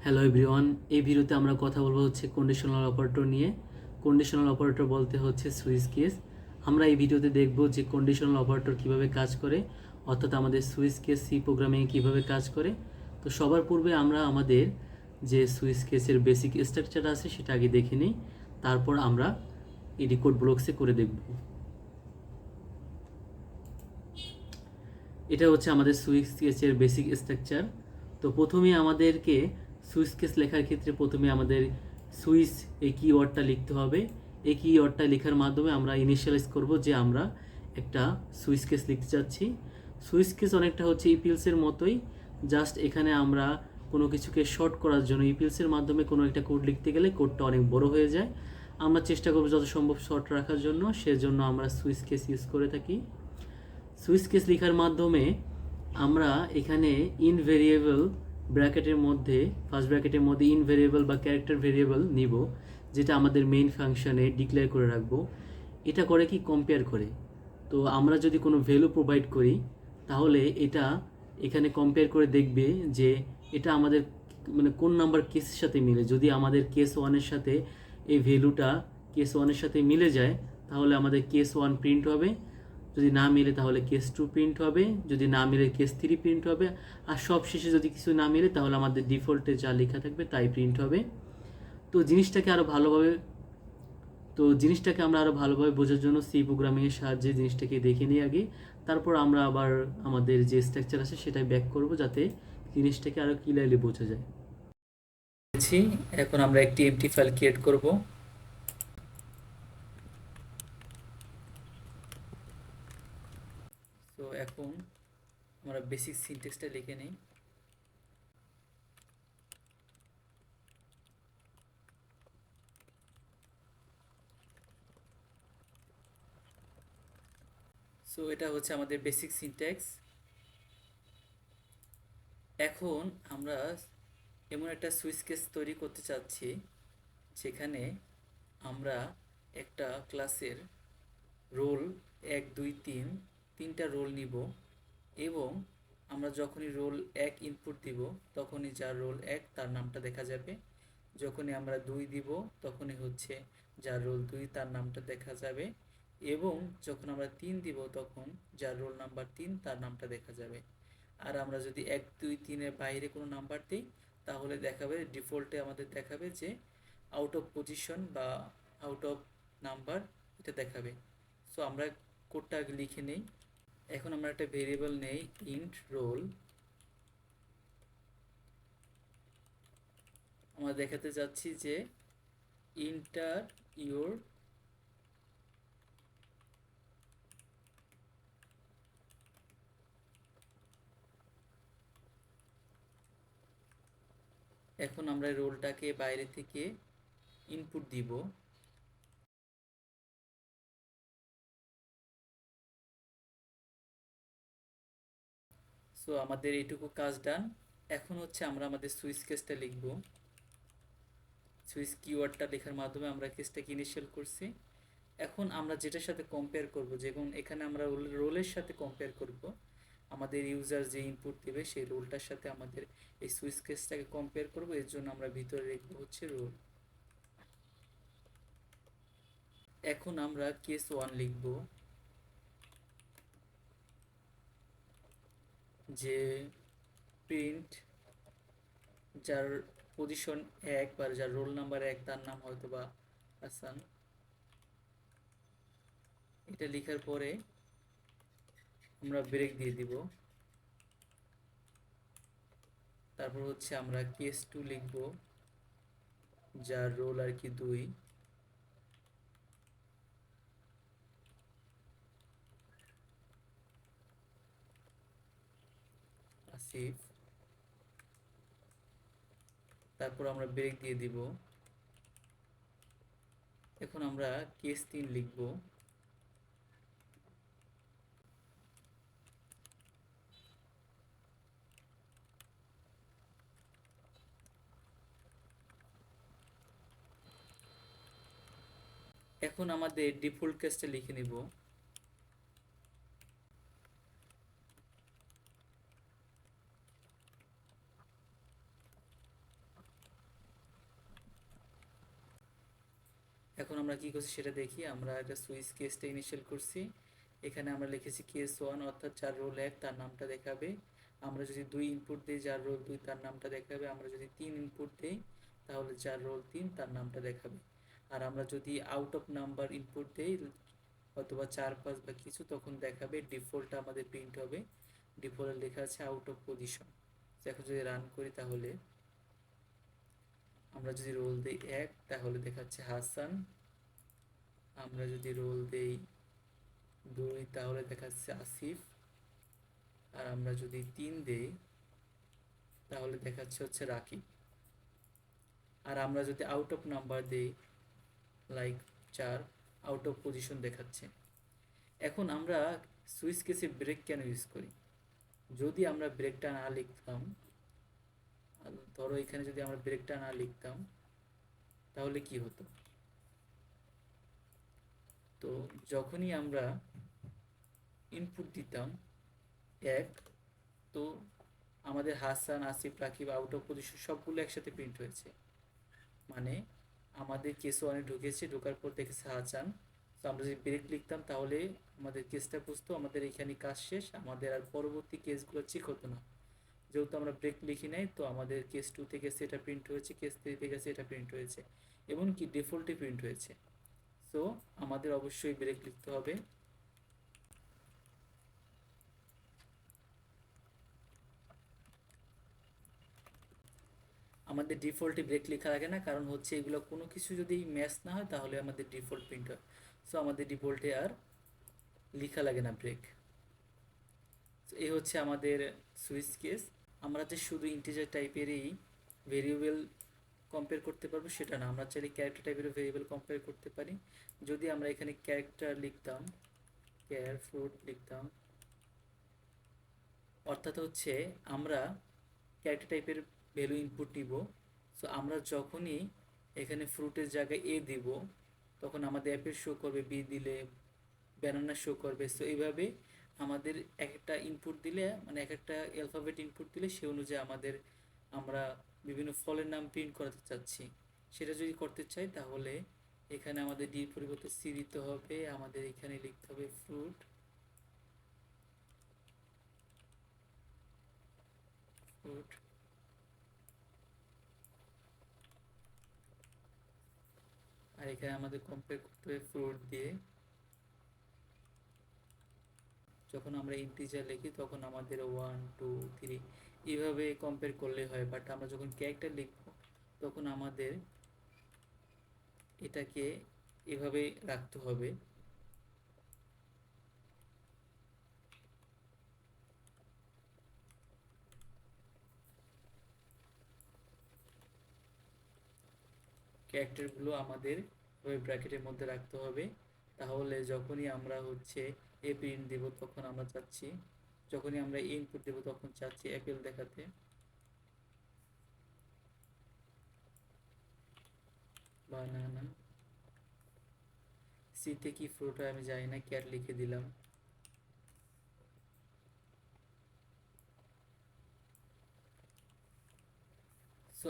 Hello everyone, এই ভিডিওতে আমরা কথা বলবো হচ্ছে কন্ডিশনাল অপারেটর নিয়ে। কন্ডিশনাল অপারেটর বলতে হচ্ছে সুইচ কেস। আমরা এই ভিডিওতে দেখব যে কন্ডিশনাল অপারেটর কিভাবে কাজ করে, অর্থাৎ আমাদের সুইচ কেস সি প্রোগ্রামিং কিভাবে কাজ করে। তো সবার পূর্বে আমরা আমাদের যে সুইচ কেসের বেসিক স্ট্রাকচার আছে সেটা আগে দেখে নিই, তারপর আমরা এডি কোড ব্লকসে করে দেখব। এটা হচ্ছে আমাদের সুইচ কেসের বেসিক স্ট্রাকচার। তো প্রথমে আমাদেরকে সুইচ কেস লেখার ক্ষেত্রে প্রথমে আমাদের সুইচ এই কিওয়ার্ডটা লিখতে হবে। এই কিওয়ার্ডটা লেখার মাধ্যমে আমরা ইনিশিয়ালাইজ করব যে আমরা একটা সুইচ কেস লিখতে চাচ্ছি। সুইচ কেস অনেকটা হচ্ছে ইপিএলসের মতোই, জাস্ট এখানে আমরা কোনো কিছুকে শর্ট করার জন্য ইপিএলসের মাধ্যমে কোনো একটা কোড লিখতে গেলে কোডটা অনেক বড় হয়ে যায়। আমরা চেষ্টা করব যত সম্ভব শর্ট রাখার জন্য, সেজন্য আমরা সুইচ কেস ইউজ করে থাকি। সুইচ কেস লেখার মাধ্যমে আমরা এখানে ইন ভেরিয়েবল ব্র্যাকেটের মধ্যে, ফার্স্ট ব্র্যাকেটের মধ্যে ইন ভেরিয়েবল বা ক্যারেক্টার ভেরিয়েবল নিব, যেটা আমাদের মেইন ফাংশনে ডিক্লেয়ার করে রাখবো। এটা করে কি, কম্পেয়ার করে। তো আমরা যদি কোনো ভ্যালু প্রোভাইড করি তাহলে এটা এখানে কম্পেয়ার করে দেখবে যে এটা আমাদের মানে কোন নাম্বার কেসের সাথে মিলে। যদি আমাদের কেস ওয়ানের সাথে এই ভ্যালুটা কেস ওয়ানের সাথে মিলে যায় তাহলে আমাদের কেস ওয়ান প্রিন্ট হবে, যদি না মিলে তাহলে কেস টু প্রিন্ট হবে, যদি না মিলে কেস থ্রি প্রিন্ট হবে, আর সব শেষে যদি কিছু না মিলে তাহলে আমাদের ডিফল্টে যা লেখা থাকবে তাই প্রিন্ট হবে। তো জিনিসটাকে আমরা আরও ভালোভাবে বোঝার জন্য সি প্রোগ্রামিংয়ের সাহায্যে জিনিসটাকে দেখে নিই আগে, তারপর আমরা আবার আমাদের যে স্ট্রাকচার আছে সেটাই ব্যাক করব, যাতে জিনিসটাকে আরও ক্লিয়ারলি বোঝা যায়। এখন আমরা একটি এমটি ফাইল ক্রিয়েট করব। তো এখন আমরা বেসিক সিনট্যাক্সটা লিখে নিই। সো এটা হচ্ছে আমাদের বেসিক সিনট্যাক্স। এখন আমরা এমন একটা সুইচ কেস তৈরি করতে চাচ্ছি যেখানে আমরা একটা ক্লাসের রোল 1 2 3 তিনটা রোল নিব, এবং আমরা যখনই রোল 1 ইনপুট দিব তখনই যার রোল 1 তার নামটা দেখা যাবে, যখনই আমরা 2 দিব তখনই হচ্ছে যার রোল 2 তার নামটা দেখা যাবে, এবং যখন আমরা 3 দিব তখন যার রোল নাম্বার 3 তার নামটা দেখা যাবে। আর আমরা যদি 1 2 3 এর বাইরে কোনো নাম্বার দিই তাহলে দেখাবে, ডিফল্টে আমাদের দেখাবে যে আউট অফ পজিশন বা আউট অফ নাম্বার, এটা দেখাবে। সো আমরা কোডটা আগে লিখে নেই। এখন আমরা একটা ভেরিয়েবল নেই ইন্ট রোল। আমরা দেখাতে যাচ্ছি যে ইন্টার ইউর এখন আমরা রোলটাকে বাইরে থেকে ইনপুট দিব। সো আমাদের এইটুকু কাজ ডান। এখন হচ্ছে আমরা আমাদের সুইচ কেসটা লিখব। সুইচ কিওয়ার্ডটা লেখার মাধ্যমে আমরা কেসটাকে ইনিশিয়াল করছি। এখন আমরা যেটার সাথে কম্পেয়ার করব, যেমন এখানে আমরা রোলের সাথে কম্পেয়ার করব, আমাদের ইউজার যে ইনপুট দেবে সেই রোলটার সাথে আমাদের এই সুইচ কেসটাকে কম্পেয়ার করব। এর জন্য আমরা ভিতরে লিখব হচ্ছে রোল। এখন আমরা কেস ওয়ান লিখব, যে প্রিন্ট যার পজিশন 1 বা যার রোল নাম্বার 1 তার নাম হয়তো বা হাসান। এটা লেখার পরে আমরা ব্রেক দিয়ে দিব। তারপর হচ্ছে আমরা কেস 2 লিখব, যার রোল আর কি 2। আসিফ। তারপর আমরা ব্রেক দিয়ে দিব। এখন আমরা কেস 3 লিখব। এখন আমাদের ডিফল্ট কেসটা লিখে নিব। এখন আমরা কি করছি সেটা দেখি। আমরা একটা সুইচ কেসটা ইনিশিয়াল করছি। এখানে আমরা লিখেছি কেস 1 অর্থাৎ যার রোল 1 তার নামটা দেখাবে। আমরা যদি 2 ইনপুট দিই যার রোল 2 তার নামটা দেখাবে। আমরা যদি 3 ইনপুট দিই তাহলে যার রোল 3 তার নামটা দেখাবে। আর আমরা যদি আউট অফ নাম্বার ইনপুট দিই অথবা 4 5 বা কিছু তখন দেখাবে ডিফল্টটা আমাদের প্রিন্ট হবে। ডিফল্টে লেখা আছে আউট অফ পজিশন। এখন যদি রান করি তাহলে আমরা যদি রোল দিই 1 তাহলে দেখাচ্ছে হাসান। আমরা যদি রোল দেই 2 তাহলে দেখাচ্ছে আসিফ। আর আমরা যদি 3 দেই তাহলে দেখাচ্ছে হচ্ছে রাকিব। আর আমরা যদি আউট অফ নাম্বার দিই লাইক 4 আউট অফ পজিশন দেখাচ্ছে। এখন আমরা সুইচ কেসে ব্রেক কেন ইউজ করি? যদি আমরা ব্রেকটা না লিখতাম, ধরো এখানে যদি আমরা ব্রেকটা না লিখতাম তাহলে কি হতো? তো যখনই আমরা ইনপুট দিতাম 1 তো আমাদের Hasan Asif Rakib out of position সবগুলো একসাথে প্রিন্ট হয়েছে। মানে আমাদের কেস 1 ঢুকেছে, ঢোকার পর দেখেছে হাসান। তো আমরা যদি ব্রেক লিখতাম তাহলে আমাদের কেসটা বুঝতো আমাদের এখানে কাজ শেষ, আমাদের আর পরবর্তী কেসগুলো চেক হতো না। যেহেতু আমরা ব্রেক লিখি নাই তো আমাদের কেস 2 থেকে সেটা প্রিন্ট হয়েছে, কেস 3 থেকে সেটা প্রিন্ট হয়েছে, এমনকি ডিফল্টে প্রিন্ট হয়েছে। সো আমাদের অবশ্যই ব্রেক লিখতে হবে। আমাদের ডিফল্টে ব্রেক লেখা লাগে না, কারণ হচ্ছে এগুলো কোনো কিছু যদি ম্যাচ না হয় তাহলে আমাদের ডিফল্ট প্রিন্ট হয়। সো আমাদের ডিফল্টে আর লেখা লাগে না ব্রেক। এই হচ্ছে আমাদের সুইচ কেস। আমরা যে শুধু ইন্টিজার টাইপেরই ভেরিয়েবল কম্পেয়ার করতে পারবো সেটা না, আমরা চাইলে ক্যারেক্টার টাইপের ভেরিয়েবল কম্পেয়ার করতে পারি। যদি আমরা এখানে ক্যারেক্টার লিখতাম, ক্যার ফ্রুট লিখতাম, অর্থাৎ হচ্ছে আমরা ক্যারেক্টার টাইপের ভ্যালু ইনপুট নিব। সো আমরা যখনই এখানে ফ্রুটের জায়গায় এ দিব তখন আমাদের অ্যাপেল শো করবে, বি দিলে ব্যানানা শো করবে। সো এইভাবে আমাদের এক একটা ইনপুট দিলে মানে এক একটা অ্যালফাবেট ইনপুট দিলে সে অনুযায়ী আমাদের আমরা বিভিন্ন ফলের নাম প্রিন্ট করাতে চাচ্ছি। সেটা যদি করতে চাই তাহলে এখানে আমাদের ডির পরিবর্তে সি দিতে হবে, আমাদের এখানে লিখতে হবে ফ্রুট, ফ্রুট। আর এখানে আমাদের কম্পেয়ার করতে হবে ফ্রুট দিয়ে। যখন আমরা ইন্টিজার লিখি তখন আমাদের 1 2 3 এইভাবে কম্পেয়ার করলে হয়, বাট আমরা যখন ক্যারেক্টার লিখব তখন আমাদের এটাকে এভাবে রাখতে হবে। ক্যারেক্টারগুলো আমাদের ওই ব্র্যাকেটের মধ্যে রাখতে হবে। তাহলে যখনই আমরা হচ্ছে এ প্রিন্ট দেব তখন আমরা চাচ্ছি, যখনই আমরা ইনপুট দেব তখন চাচ্ছি অ্যাপেল দেখাতে। বানানা, সিতে কি ফ্রুট হয় আমি জানি না, ক্যাট লিখে দিলাম। সো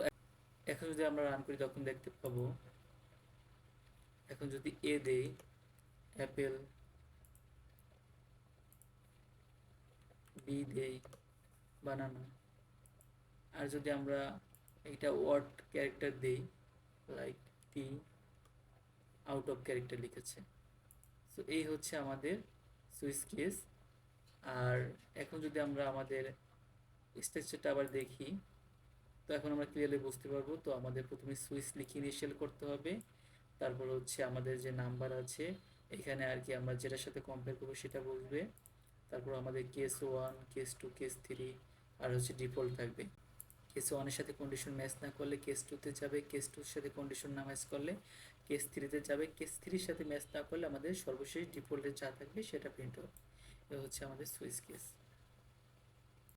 এখন যদি আমরা রান করি তখন দেখতে পাবো, এখন যদি এ দেই অ্যাপেল, বি দেই বানানা, আর যদি আমরা একটা ওয়ার্ড ক্যারেক্টার দেই like tea, out of character লিখেছে। সো এই হচ্ছে আমাদের সুইচ কেস। আর এখন যদি আমরা আমাদের স্ট্রাকচারটা আবার দেখি তো এখন আমরা ক্লিয়ারলি বুঝতে পারবো। তো আমাদের প্রথমে সুইচ লিখে ইনিশিয়াল করতে হবে, তারপর হচ্ছে আমাদের যে নাম্বার আছে এখানে আর কি আমরা যেটার সাথে কম্পেয়ার করবো সেটা বসবে। তারপর আমাদের কেস 1 কেস 2 কেস 3 আর হচ্ছে ডিফল্ট থাকবে। কেস 1 এর সাথে কন্ডিশন ম্যাচ না করলে কেস 2 তে যাবে, কেস 2 এর সাথে কন্ডিশন না ম্যাচ করলে কেস 3 তে যাবে, কেস 3 এর সাথে ম্যাচ না করলে আমাদের সর্বশেষ ডিফল্টে যা থাকবে সেটা প্রিন্ট হবে। এটা হচ্ছে আমাদের সুইচ কেস।